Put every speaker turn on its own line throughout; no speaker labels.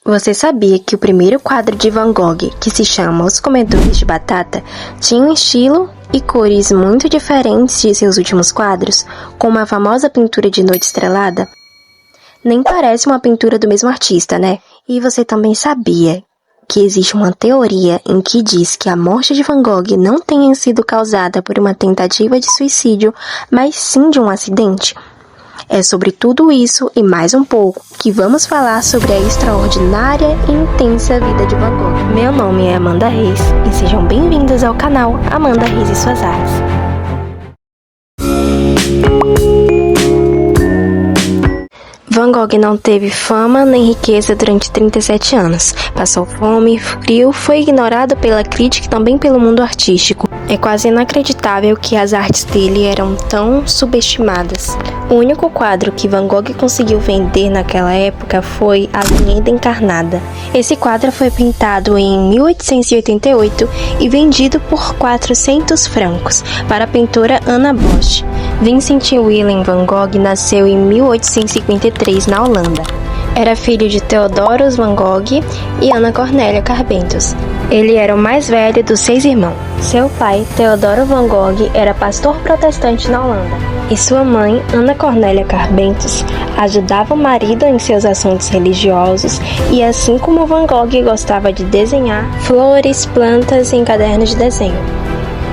Você sabia que o primeiro quadro de Van Gogh, que se chama Os Comedores de Batata, tinha um estilo e cores muito diferentes de seus últimos quadros, como a famosa pintura de Noite Estrelada? Nem parece uma pintura do mesmo artista, né? E você também sabia que existe uma teoria em que diz que a morte de Van Gogh não tenha sido causada por uma tentativa de suicídio, mas sim de um acidente? É sobre tudo isso e mais um pouco que vamos falar sobre a extraordinária e intensa vida de Van Gogh. Meu nome é Amanda Reis e sejam bem-vindos ao canal Amanda Reis e Suas Artes. Van Gogh não teve fama nem riqueza durante 37 anos. Passou fome, frio, foi ignorado pela crítica e também pelo mundo artístico. É quase inacreditável que as artes dele eram tão subestimadas. O único quadro que Van Gogh conseguiu vender naquela época foi A Lenda Encarnada. Esse quadro foi pintado em 1888 e vendido por 400 francos para a pintora Anna Bosch. Vincent Willem van Gogh nasceu em 1853 na Holanda. Era filho de Theodorus van Gogh e Ana Cornélia Carbentus. Ele era o mais velho dos 6 irmãos. Seu pai, Theodoro van Gogh, era pastor protestante na Holanda. E sua mãe, Ana Cornélia Carbentus, ajudava o marido em seus assuntos religiosos e, assim como Van Gogh gostava de desenhar flores, plantas em cadernos de desenho.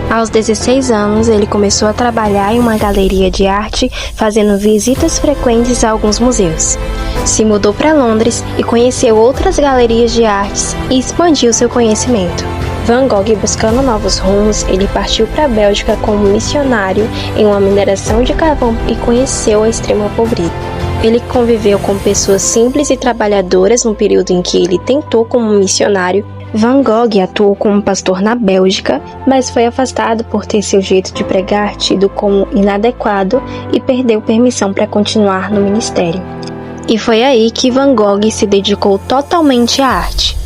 Aos 16 anos, ele começou a trabalhar em uma galeria de arte, fazendo visitas frequentes a alguns museus. Se mudou para Londres e conheceu outras galerias de artes e expandiu seu conhecimento. Van Gogh, buscando novos rumos, ele partiu para a Bélgica como missionário em uma mineração de carvão e conheceu a extrema pobreza. Ele conviveu com pessoas simples e trabalhadoras no período em que ele tentou como missionário. Van Gogh atuou como pastor na Bélgica, mas foi afastado por ter seu jeito de pregar tido como inadequado e perdeu permissão para continuar no ministério. E foi aí que Van Gogh se dedicou totalmente à arte.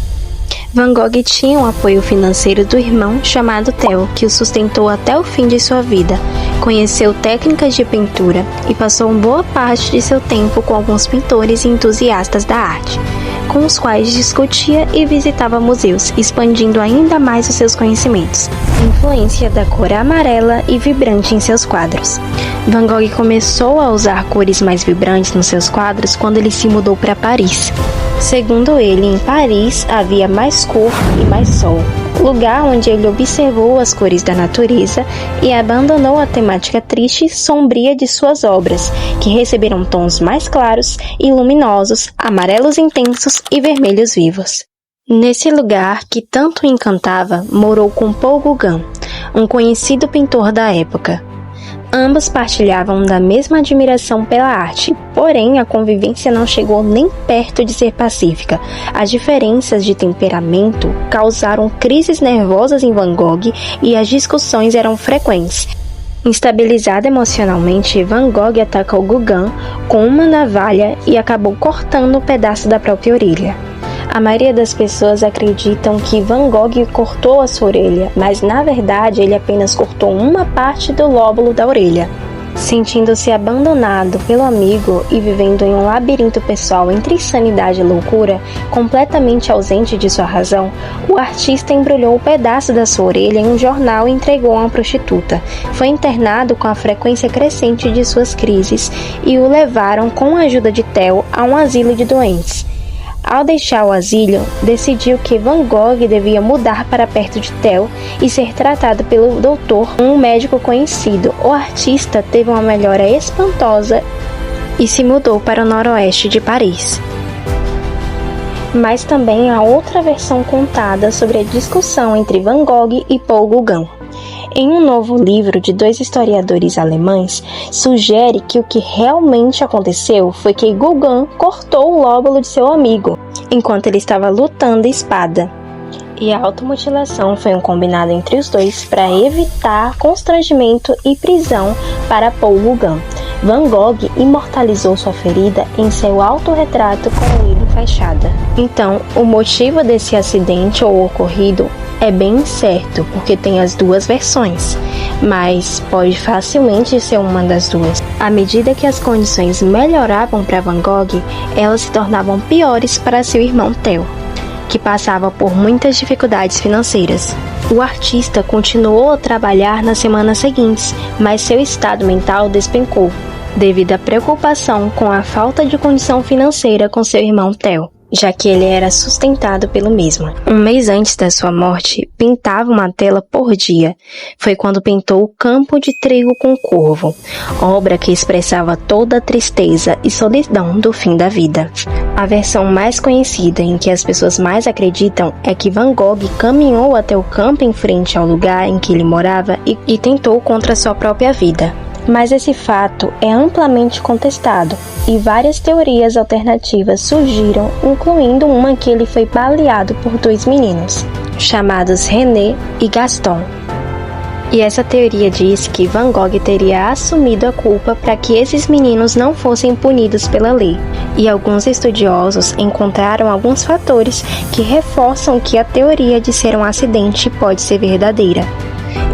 Van Gogh tinha um apoio financeiro do irmão chamado Theo, que o sustentou até o fim de sua vida. Conheceu técnicas de pintura e passou boa parte de seu tempo com alguns pintores e entusiastas da arte, com os quais discutia e visitava museus, expandindo ainda mais os seus conhecimentos. Influência da cor amarela e vibrante em seus quadros. Van Gogh começou a usar cores mais vibrantes nos seus quadros quando ele se mudou para Paris. Segundo ele, em Paris havia mais cor e mais sol, lugar onde ele observou as cores da natureza e abandonou a temática triste e sombria de suas obras, que receberam tons mais claros e luminosos, amarelos intensos e vermelhos vivos. Nesse lugar que tanto o encantava, morou com Paul Gauguin, um conhecido pintor da época. Ambos partilhavam da mesma admiração pela arte, porém a convivência não chegou nem perto de ser pacífica. As diferenças de temperamento causaram crises nervosas em Van Gogh e as discussões eram frequentes. Instabilizado emocionalmente, Van Gogh atacou Gauguin com uma navalha e acabou cortando um pedaço da própria orelha. A maioria das pessoas acreditam que Van Gogh cortou a sua orelha, mas na verdade ele apenas cortou uma parte do lóbulo da orelha. Sentindo-se abandonado pelo amigo e vivendo em um labirinto pessoal entre insanidade e loucura, completamente ausente de sua razão, o artista embrulhou um pedaço da sua orelha em um jornal e entregou a uma prostituta. Foi internado com a frequência crescente de suas crises e o levaram, com a ajuda de Theo, a um asilo de doentes. Ao deixar o asilo, decidiu que Van Gogh devia mudar para perto de Theo e ser tratado pelo doutor, um médico conhecido. O artista teve uma melhora espantosa e se mudou para o noroeste de Paris. Mas também há outra versão contada sobre a discussão entre Van Gogh e Paul Gauguin. Em um novo livro de 2 historiadores alemães, sugere que o que realmente aconteceu foi que Gauguin cortou o lóbulo de seu amigo, enquanto ele estava lutando espada. E a automutilação foi um combinado entre os dois para evitar constrangimento e prisão para Paul Gauguin. Van Gogh imortalizou sua ferida em seu autorretrato com o olho fechada. Então, o motivo desse acidente ou ocorrido é bem incerto, porque tem as duas versões. mas pode facilmente ser uma das duas. À medida que as condições melhoravam para Van Gogh, elas se tornavam piores para seu irmão Theo, que passava por muitas dificuldades financeiras. O artista continuou a trabalhar nas semanas seguintes, mas seu estado mental despencou, devido à preocupação com a falta de condição financeira com seu irmão Theo, já que ele era sustentado pelo mesmo. Um mês antes da sua morte, pintava uma tela por dia. Foi quando pintou O Campo de Trigo com Corvo, obra que expressava toda a tristeza e solidão do fim da vida. A versão mais conhecida, em que as pessoas mais acreditam, é que Van Gogh caminhou até o campo em frente ao lugar em que ele morava e tentou contra sua própria vida. Mas esse fato é amplamente contestado e várias teorias alternativas surgiram, incluindo uma que ele foi baleado por dois meninos, chamados René e Gaston. E essa teoria diz que Van Gogh teria assumido a culpa para que esses meninos não fossem punidos pela lei. E alguns estudiosos encontraram alguns fatores que reforçam que a teoria de ser um acidente pode ser verdadeira.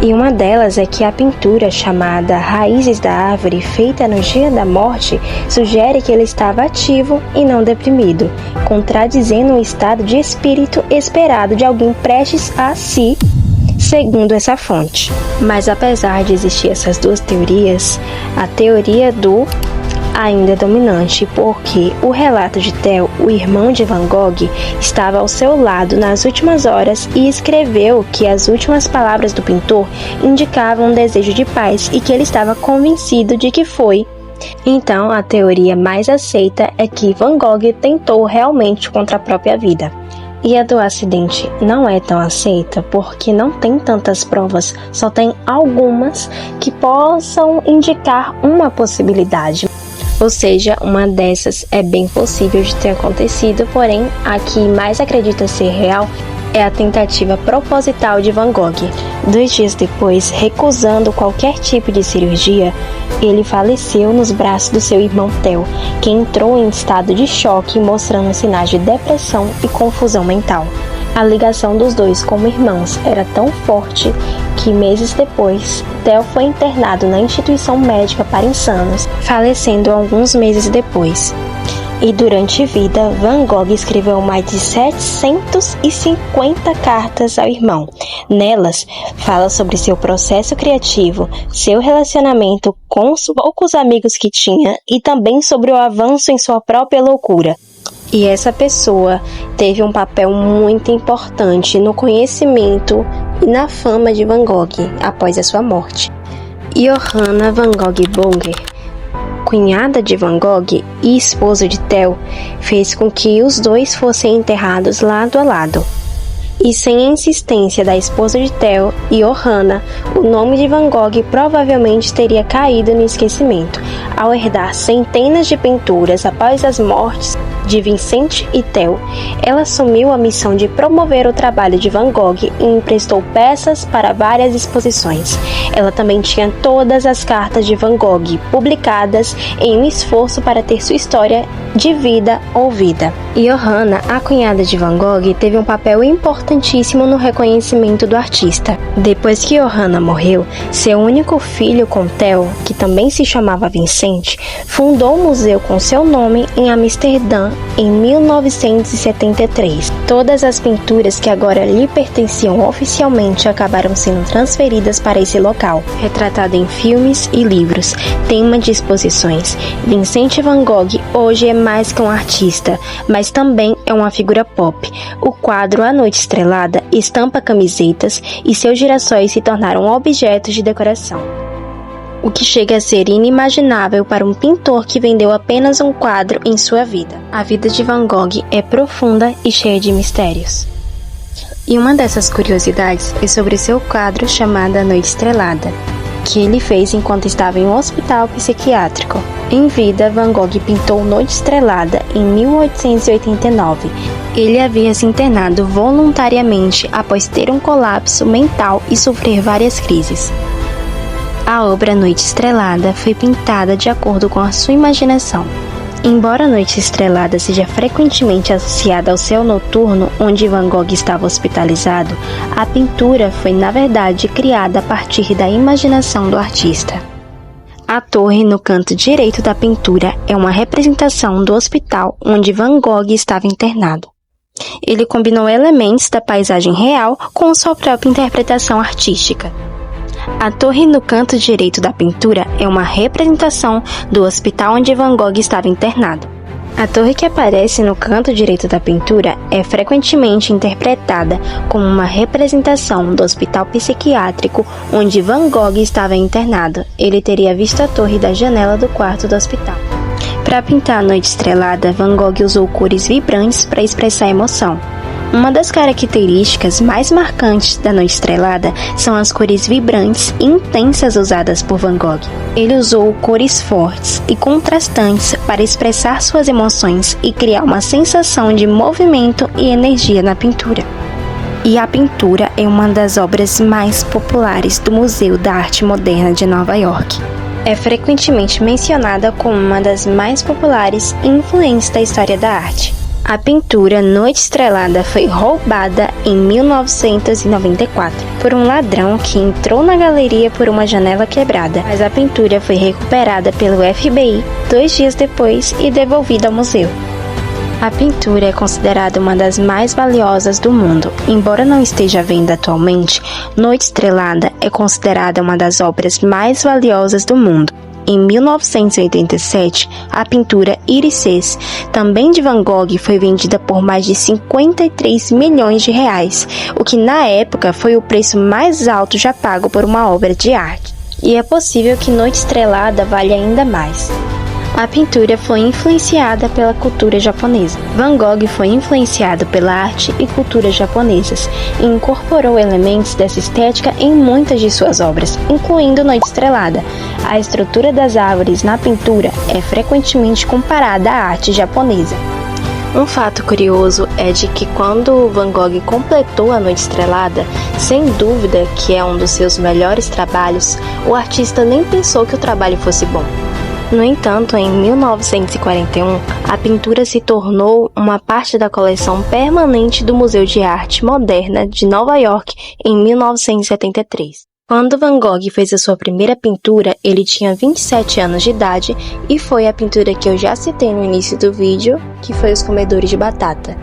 E uma delas é que a pintura chamada Raízes da Árvore, feita no dia da morte, sugere que ele estava ativo e não deprimido, contradizendo o estado de espírito esperado de alguém prestes a si, segundo essa fonte. Mas apesar de existir essas duas teorias, a teoria do ainda é dominante, porque o relato de Theo, o irmão de Van Gogh, estava ao seu lado nas últimas horas e escreveu que as últimas palavras do pintor indicavam um desejo de paz e que ele estava convencido de que foi. Então, a teoria mais aceita é que Van Gogh tentou realmente contra a própria vida. E a do acidente não é tão aceita porque não tem tantas provas, só tem algumas que possam indicar uma possibilidade. Ou seja, uma dessas é bem possível de ter acontecido, porém a que mais acredita ser real é a tentativa proposital de Van Gogh. 2 dias depois, recusando qualquer tipo de cirurgia, ele faleceu nos braços do seu irmão Theo, que entrou em estado de choque, mostrando sinais de depressão e confusão mental. A ligação dos dois como irmãos era tão forte que meses depois, Theo foi internado na instituição médica para insanos, falecendo alguns meses depois. E durante vida, Van Gogh escreveu mais de 750 cartas ao irmão. Nelas, fala sobre seu processo criativo, seu relacionamento com os poucos amigos que tinha e também sobre o avanço em sua própria loucura. E essa pessoa teve um papel muito importante no conhecimento e na fama de Van Gogh após a sua morte. Johanna Van Gogh Bonger, cunhada de Van Gogh e esposa de Theo, fez com que os dois fossem enterrados lado a lado. E sem a insistência da esposa de Theo, Johanna, o nome de Van Gogh provavelmente teria caído no esquecimento, ao herdar centenas de pinturas após as mortes de Vincent e Theo. Ela assumiu a missão de promover o trabalho de Van Gogh e emprestou peças para várias exposições. Ela também tinha todas as cartas de Van Gogh publicadas em um esforço para ter sua história de vida ouvida. Johanna, a cunhada de Van Gogh, teve um papel importantíssimo no reconhecimento do artista. Depois que Johanna morreu, seu único filho com Theo, que também se chamava Vincent, fundou um museu com seu nome em Amsterdã em 1973. Todas as pinturas que agora lhe pertenciam oficialmente acabaram sendo transferidas para esse local, retratado em filmes e livros, tema de exposições. Vincent Van Gogh hoje é mais que um artista, mas também é uma figura pop. O quadro A Noite Estrelada estampa camisetas e seus girassóis se tornaram objetos de decoração, o que chega a ser inimaginável para um pintor que vendeu apenas um quadro em sua vida. A vida de Van Gogh é profunda e cheia de mistérios. E uma dessas curiosidades é sobre seu quadro chamado A Noite Estrelada, que ele fez enquanto estava em um hospital psiquiátrico. Em vida, Van Gogh pintou Noite Estrelada em 1889. Ele havia se internado voluntariamente após ter um colapso mental e sofrer várias crises. A obra Noite Estrelada foi pintada de acordo com a sua imaginação. Embora a noite estrelada seja frequentemente associada ao céu noturno onde Van Gogh estava hospitalizado, a pintura foi na verdade criada a partir da imaginação do artista. A torre no canto direito da pintura é uma representação do hospital onde Van Gogh estava internado. Ele combinou elementos da paisagem real com sua própria interpretação artística. A torre no canto direito da pintura é uma representação do hospital onde Van Gogh estava internado. A torre que aparece no canto direito da pintura é frequentemente interpretada como uma representação do hospital psiquiátrico onde Van Gogh estava internado. Ele teria visto a torre da janela do quarto do hospital. Para pintar a noite estrelada, Van Gogh usou cores vibrantes para expressar emoção. Uma das características mais marcantes da noite estrelada são as cores vibrantes e intensas usadas por Van Gogh. Ele usou cores fortes e contrastantes para expressar suas emoções e criar uma sensação de movimento e energia na pintura. E a pintura é uma das obras mais populares do Museu da Arte Moderna de Nova York. É frequentemente mencionada como uma das mais populares e influentes da história da arte. A pintura Noite Estrelada foi roubada em 1994 por um ladrão que entrou na galeria por uma janela quebrada, mas a pintura foi recuperada pelo FBI 2 dias depois e devolvida ao museu. A pintura é considerada uma das mais valiosas do mundo. Embora não esteja à venda atualmente, Noite Estrelada é considerada uma das obras mais valiosas do mundo. Em 1987, a pintura Irises, também de Van Gogh, foi vendida por mais de 53 milhões de reais, o que na época foi o preço mais alto já pago por uma obra de arte. E é possível que Noite Estrelada valha ainda mais. A pintura foi influenciada pela cultura japonesa. Van Gogh foi influenciado pela arte e cultura japonesas e incorporou elementos dessa estética em muitas de suas obras, incluindo Noite Estrelada. A estrutura das árvores na pintura é frequentemente comparada à arte japonesa. Um fato curioso é de que quando Van Gogh completou a Noite Estrelada, sem dúvida que é um dos seus melhores trabalhos, o artista nem pensou que o trabalho fosse bom. No entanto, em 1941, a pintura se tornou uma parte da coleção permanente do Museu de Arte Moderna de Nova York em 1973. Quando Van Gogh fez a sua primeira pintura, ele tinha 27 anos de idade e foi a pintura que eu já citei no início do vídeo, que foi Os Comedores de Batata.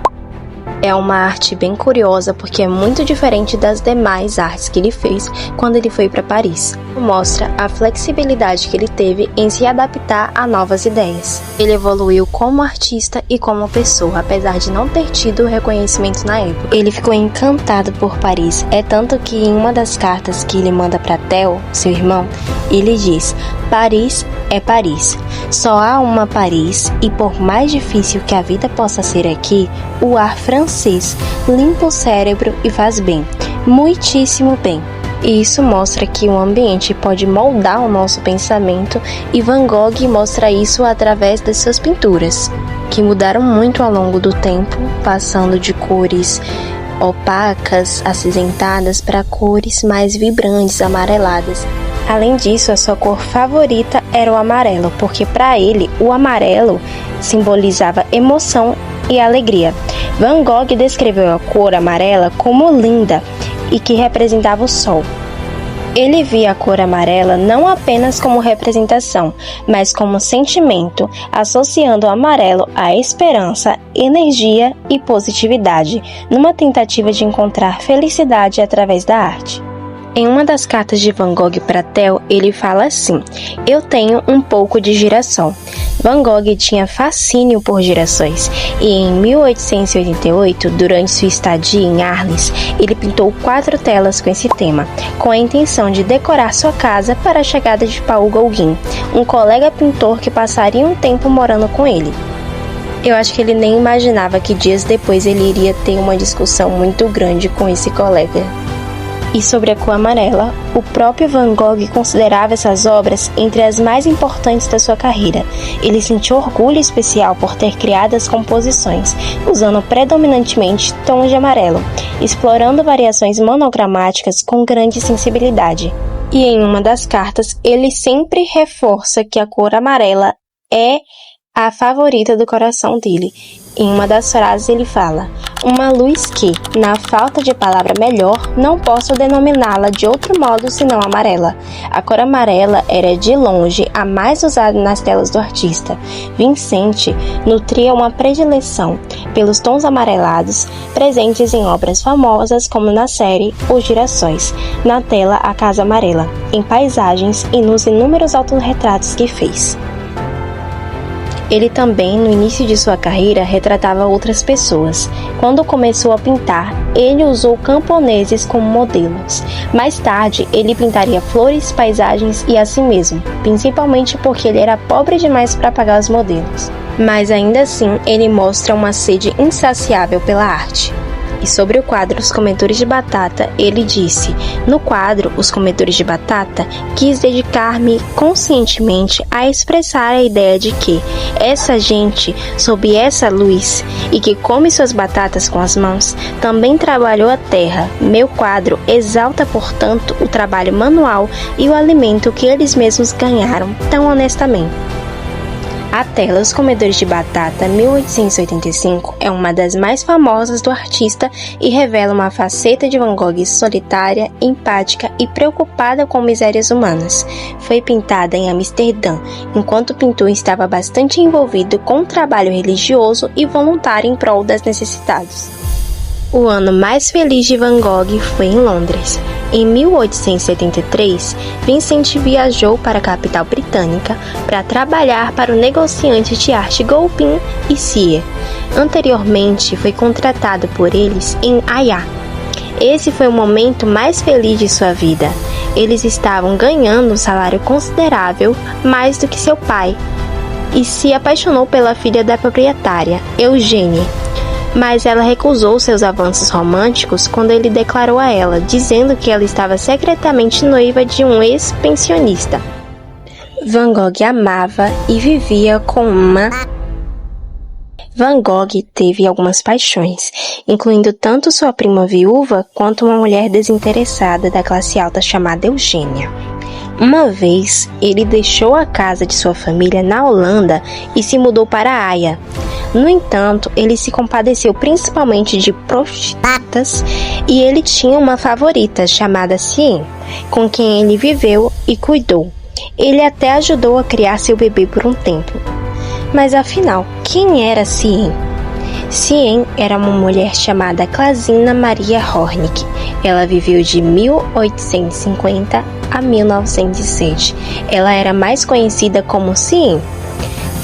É uma arte bem curiosa porque é muito diferente das demais artes que ele fez quando ele foi para Paris. Mostra a flexibilidade que ele teve em se adaptar a novas ideias. Ele evoluiu como artista e como pessoa, apesar de não ter tido reconhecimento na época. Ele ficou encantado por Paris, é tanto que em uma das cartas que ele manda para Theo, seu irmão, ele diz: Paris é Paris. Só há uma Paris e por mais difícil que a vida possa ser aqui, o ar francês limpa o cérebro e faz bem, muitíssimo bem. E isso mostra que o ambiente pode moldar o nosso pensamento e Van Gogh mostra isso através das suas pinturas, que mudaram muito ao longo do tempo, passando de cores opacas, acinzentadas para cores mais vibrantes, amareladas. Além disso, a sua cor favorita era o amarelo, porque para ele o amarelo simbolizava emoção e alegria. Van Gogh descreveu a cor amarela como linda e que representava o sol. Ele via a cor amarela não apenas como representação, mas como sentimento, associando o amarelo à esperança, energia e positividade, numa tentativa de encontrar felicidade através da arte. Em uma das cartas de Van Gogh para Theo, ele fala assim: eu tenho um pouco de girassol. Van Gogh tinha fascínio por girassóis e em 1888, durante sua estadia em Arles, ele pintou 4 telas com esse tema, com a intenção de decorar sua casa para a chegada de Paul Gauguin, um colega pintor que passaria um tempo morando com ele. Eu acho que ele nem imaginava que dias depois ele iria ter uma discussão muito grande com esse colega. E sobre a cor amarela, o próprio Van Gogh considerava essas obras entre as mais importantes da sua carreira. Ele sentiu orgulho especial por ter criado as composições, usando predominantemente tons de amarelo, explorando variações monogramáticas com grande sensibilidade. E em uma das cartas, ele sempre reforça que a cor amarela é a favorita do coração dele. Em uma das frases ele fala: uma luz que, na falta de palavra melhor, não posso denominá-la de outro modo senão amarela. A cor amarela era de longe a mais usada nas telas do artista. Vincent nutria uma predileção pelos tons amarelados presentes em obras famosas como na série Os Girassóis, na tela A Casa Amarela, em paisagens e nos inúmeros autorretratos que fez. Ele também, no início de sua carreira, retratava outras pessoas. Quando começou a pintar, ele usou camponeses como modelos. Mais tarde, ele pintaria flores, paisagens e a si mesmo, principalmente porque ele era pobre demais para pagar os modelos. Mas ainda assim, ele mostra uma sede insaciável pela arte. E sobre o quadro Os Comedores de Batata, ele disse: no quadro Os Comedores de Batata, quis dedicar-me conscientemente a expressar a ideia de que essa gente, sob essa luz, e que come suas batatas com as mãos, também trabalhou a terra. Meu quadro exalta, portanto, o trabalho manual e o alimento que eles mesmos ganharam tão honestamente. A tela Os Comedores de Batata, 1885, é uma das mais famosas do artista e revela uma faceta de Van Gogh solitária, empática e preocupada com misérias humanas. Foi pintada em Amsterdã, enquanto o pintor estava bastante envolvido com o trabalho religioso e voluntário em prol das necessitados. O ano mais feliz de Van Gogh foi em Londres. Em 1873, Vincent viajou para a capital britânica para trabalhar para o negociante de arte Gopin e Sier. Anteriormente, foi contratado por eles em Haia. Esse foi o momento mais feliz de sua vida. Eles estavam ganhando um salário considerável, mais do que seu pai, e se apaixonou pela filha da proprietária, Eugênie. Mas ela recusou seus avanços românticos quando ele declarou a ela, dizendo que ela estava secretamente noiva de um ex-pensionista. Van Gogh amava e vivia com uma... Van Gogh teve algumas paixões, incluindo tanto sua prima viúva quanto uma mulher desinteressada da classe alta chamada Eugênia. Uma vez, ele deixou a casa de sua família na Holanda e se mudou para Haia. No entanto, ele se compadeceu principalmente de prostitutas e ele tinha uma favorita chamada Siene, com quem ele viveu e cuidou. Ele até ajudou a criar seu bebê por um tempo. Mas afinal, quem era Siene? Siene era uma mulher chamada Clasina Maria Hornig. Ela viveu de 1850 a 1907. Ela era mais conhecida como Siene.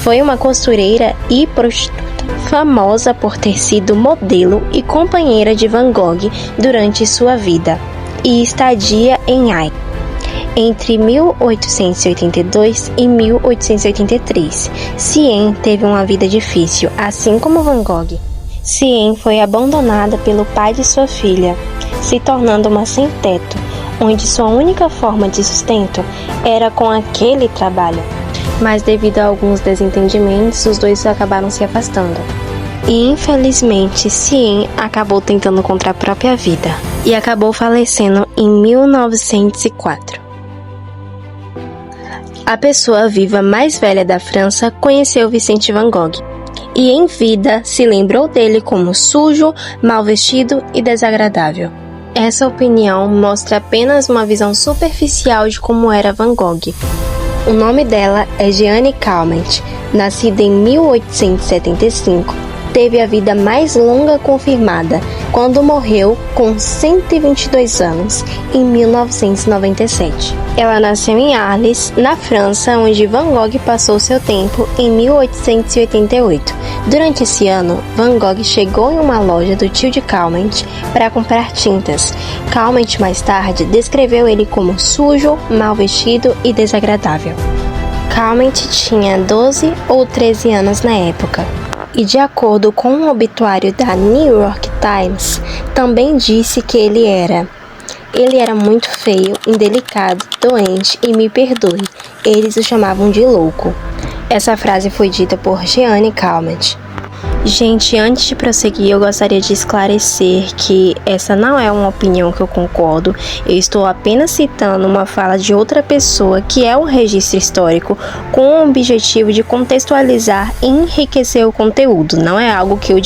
Foi uma costureira e prostituta famosa por ter sido modelo e companheira de Van Gogh durante sua vida e estadia em Haia entre 1882 e 1883. Siene teve uma vida difícil, assim como Van Gogh. Siene foi abandonada pelo pai de sua filha, se tornando uma sem-teto, onde sua única forma de sustento era com aquele trabalho. Mas devido a alguns desentendimentos, os dois acabaram se afastando. E infelizmente, Siene acabou tentando contra a própria vida e acabou falecendo em 1904. A pessoa viva mais velha da França conheceu Vicente Van Gogh e em vida se lembrou dele como sujo, mal vestido e desagradável. Essa opinião mostra apenas uma visão superficial de como era Van Gogh. O nome dela é Jeanne Calment, nascida em 1875, teve a vida mais longa confirmada, quando morreu com 122 anos, em 1997. Ela nasceu em Arles, na França, onde Van Gogh passou seu tempo em 1888. Durante esse ano, Van Gogh chegou em uma loja do tio de Calment para comprar tintas. Calment, mais tarde, descreveu ele como sujo, mal vestido e desagradável. Calment tinha 12 ou 13 anos na época. E de acordo com um obituário da New York Times, também disse que ele era muito feio, indelicado, doente e me perdoe. Eles o chamavam de louco. Essa frase foi dita por Jeanne Calment. Gente, antes de prosseguir, eu gostaria de esclarecer que essa não é uma opinião que eu concordo. Eu estou apenas citando uma fala de outra pessoa que é um registro histórico com o objetivo de contextualizar e enriquecer o conteúdo. Não é algo que eu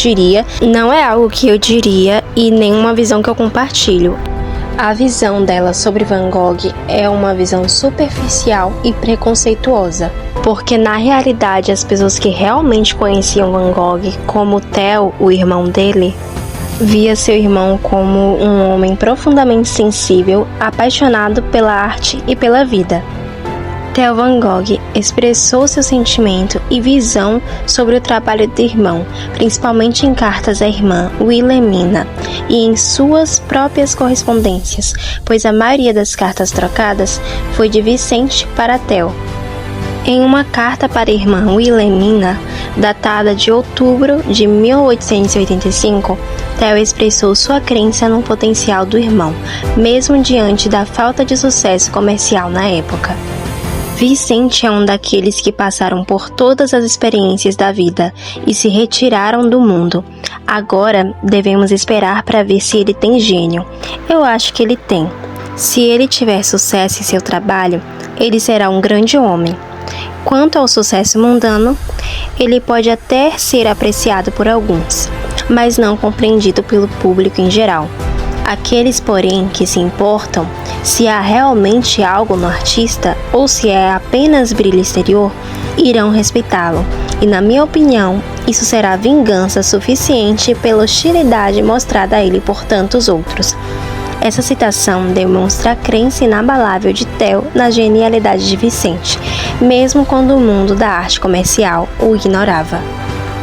diria e nenhuma visão que eu compartilho. A visão dela sobre Van Gogh é uma visão superficial e preconceituosa, porque na realidade as pessoas que realmente conheciam Van Gogh, como Theo, o irmão dele, via seu irmão como um homem profundamente sensível, apaixonado pela arte e pela vida. Theo Van Gogh expressou seu sentimento e visão sobre o trabalho do irmão, principalmente em cartas à irmã Wilhelmina e em suas próprias correspondências, pois a maioria das cartas trocadas foi de Vicente para Theo. Em uma carta para a irmã Wilhelmina, datada de outubro de 1885, Theo expressou sua crença no potencial do irmão, mesmo diante da falta de sucesso comercial na época. Vicente é um daqueles que passaram por todas as experiências da vida e se retiraram do mundo. Agora devemos esperar para ver se ele tem gênio. Eu acho que ele tem. Se ele tiver sucesso em seu trabalho, ele será um grande homem. Quanto ao sucesso mundano, ele pode até ser apreciado por alguns, mas não compreendido pelo público em geral. Aqueles, porém, que se importam se há realmente algo no artista ou se é apenas brilho exterior, irão respeitá-lo. E, na minha opinião, isso será vingança suficiente pela hostilidade mostrada a ele por tantos outros. Essa citação demonstra a crença inabalável de Theo na genialidade de Vicente, mesmo quando o mundo da arte comercial o ignorava.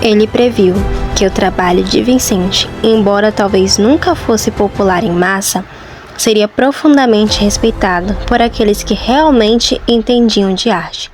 Ele previu que o trabalho de Vicente, embora talvez nunca fosse popular em massa, seria profundamente respeitado por aqueles que realmente entendiam de arte.